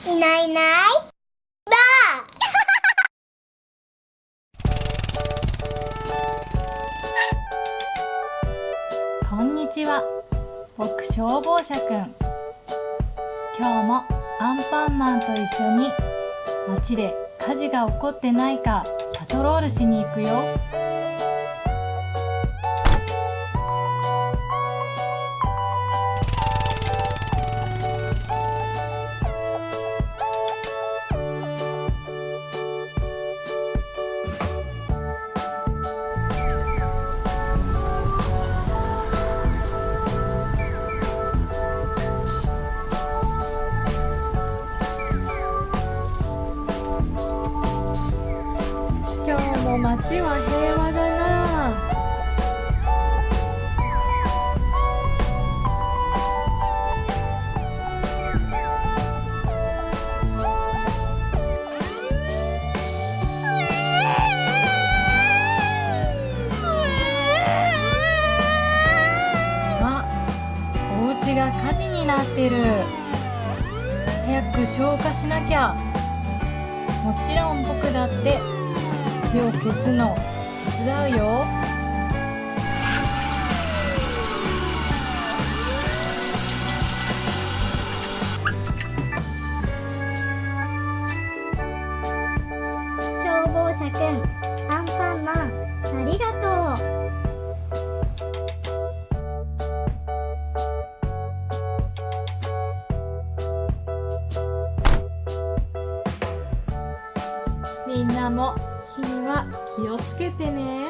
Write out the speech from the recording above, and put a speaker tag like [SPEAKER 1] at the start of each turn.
[SPEAKER 1] いないいないばあ
[SPEAKER 2] こんにちは、僕消防車くん。今日もアンパンマンと一緒に街で火事が起こってないかパトロールしに行くよ。今日も街は平和だな。あ、お家が火事になってる。早く消火しなきゃ。もちろん僕だって火を消すの手伝うよ。
[SPEAKER 1] 消防車くん、アンパンマン、ありがとう。
[SPEAKER 2] みんなも火には気をつけてね。